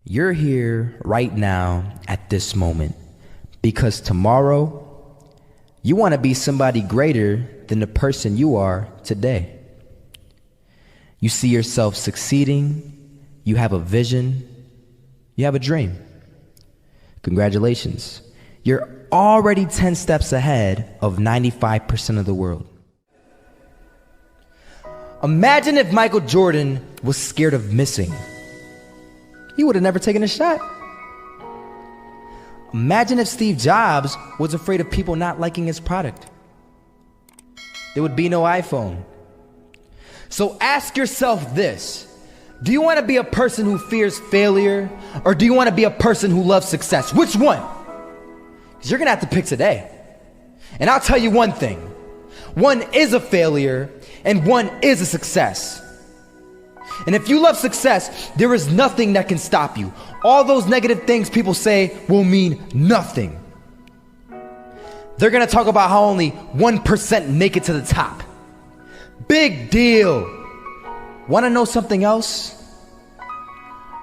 You're here right now at this moment because tomorrow you want to be somebody greater than the person you are today. You see yourself succeeding, you have a vision, you have a dream. Congratulations. You're already 10 steps ahead of 95% of the world. Imagine if Michael Jordan was scared of missing. He would have never taken a shot. Imagine if Steve Jobs was afraid of people not liking his product. There would be no iPhone. So ask yourself this: do you want to be a person who fears failure, or do you want to be a person who loves success? Which one? Because you're going to have to pick today. And I'll tell you one thing: one is a failure and one is a success. And if you love success, there is nothing that can stop you. All those negative things people say will mean nothing. They're gonna talk about how only 1% make it to the top. Big deal. Wanna know something else?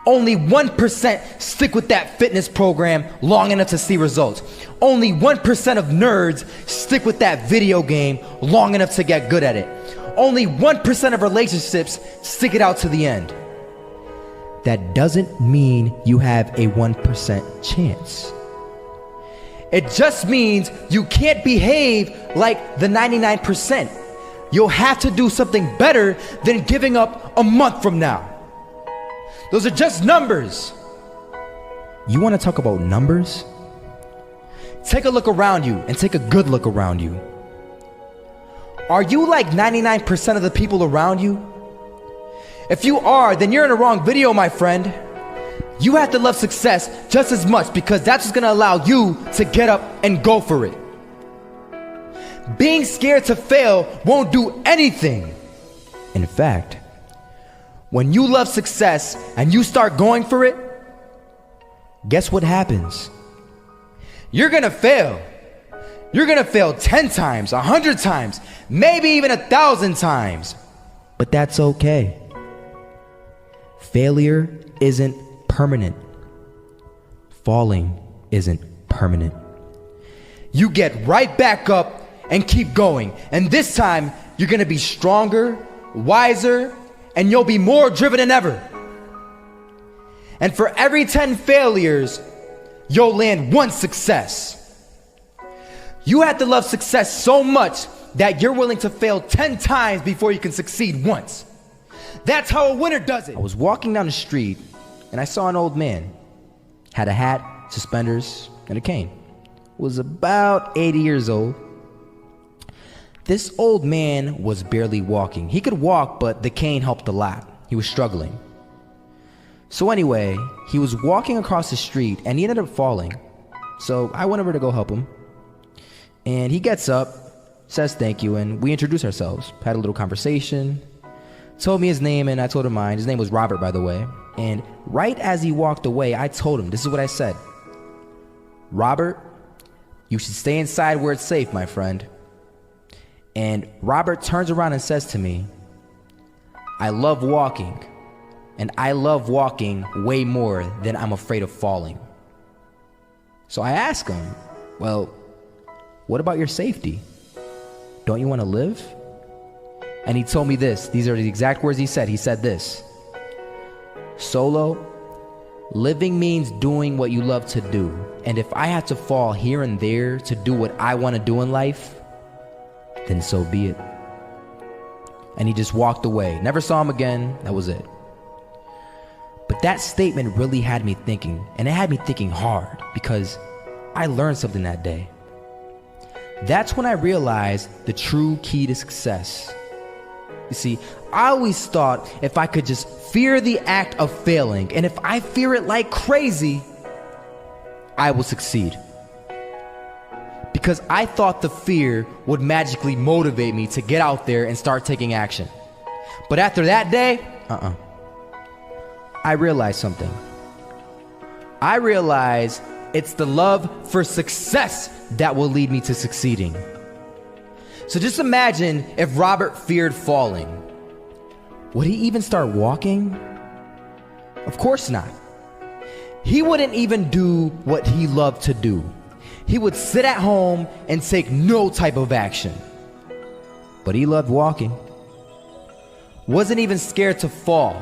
Only 1% stick with that fitness program long enough to see results. Only 1% of nerds stick with that video game long enough to get good at it. Only 1% of relationships stick it out to the end. That doesn't mean you have a 1% chance. It just means you can't behave like the 99%. You'll have to do something better than giving up a month from now. Those are just numbers. You want to talk about numbers? Take a look around you and take a good look around you. Are you like 99% of the people around you? If you are, then you're in the wrong video, my friend. You have to love success just as much, because that's what's gonna allow you to get up and go for it. Being scared to fail won't do anything. In fact, when you love success and you start going for it, guess what happens? You're gonna fail. You're gonna fail 10 times, 100 times, maybe even 1,000 times. But that's okay. Failure isn't permanent. Falling isn't permanent. You get right back up and keep going. And this time, you're gonna be stronger, wiser, and you'll be more driven than ever. And for every 10 failures, you'll land one success. You have to love success so much that you're willing to fail 10 times before you can succeed once. That's how a winner does it. I was walking down the street and I saw an old man. Had a hat, suspenders, and a cane. Was about 80 years old. This old man was barely walking. He could walk, but the cane helped a lot. He was struggling. So anyway, he was walking across the street and he ended up falling. So I went over to go help him. And he gets up, says thank you, and we introduced ourselves. Had a little conversation, told me his name, and I told him mine. His name was Robert, by the way. And right as he walked away, I told him, this is what I said: Robert, you should stay inside where it's safe, my friend. And Robert turns around and says to me, I love walking, and I love walking way more than I'm afraid of falling. So I asked him, well, what about your safety? Don't you want to live? And he told me this. These are the exact words he said. He said this: Solo, living means doing what you love to do. And if I have to fall here and there to do what I want to do in life, then so be it. And he just walked away. Never saw him again. That was it. But that statement really had me thinking, and it had me thinking hard, because I learned something that day. That's when I realized the true key to success. You see, I always thought if I could just fear the act of failing, and if I fear it like crazy, I will succeed. Because I thought the fear would magically motivate me to get out there and start taking action. But after that day, I realized something. I realized it's the love for success that will lead me to succeeding. So just imagine if Robert feared falling. Would he even start walking? Of course not. He wouldn't even do what he loved to do. He would sit at home and take no type of action. But he loved walking. Wasn't even scared to fall.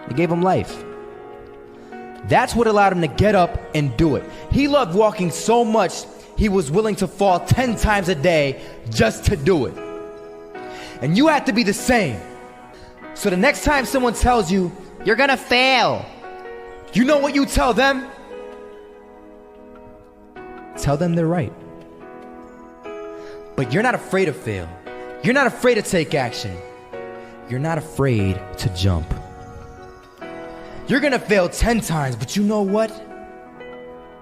It gave him life. That's what allowed him to get up and do it. He loved walking so much, he was willing to fall 10 times a day just to do it. And you have to be the same. So the next time someone tells you, you're gonna fail, you know what you tell them? Tell them they're right. But you're not afraid to fail. You're not afraid to take action. You're not afraid to jump. You're gonna fail 10 times, but you know what?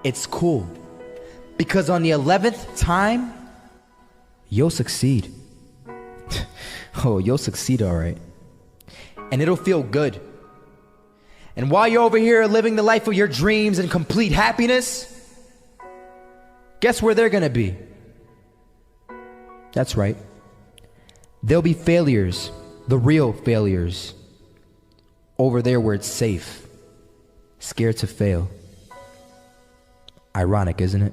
It's cool. Because on the 11th time, you'll succeed. Oh, you'll succeed all right. And it'll feel good. And while you're over here living the life of your dreams and complete happiness, guess where they're gonna be? That's right. They'll be failures, the real failures. Over there where it's safe, scared to fail. Ironic, isn't it?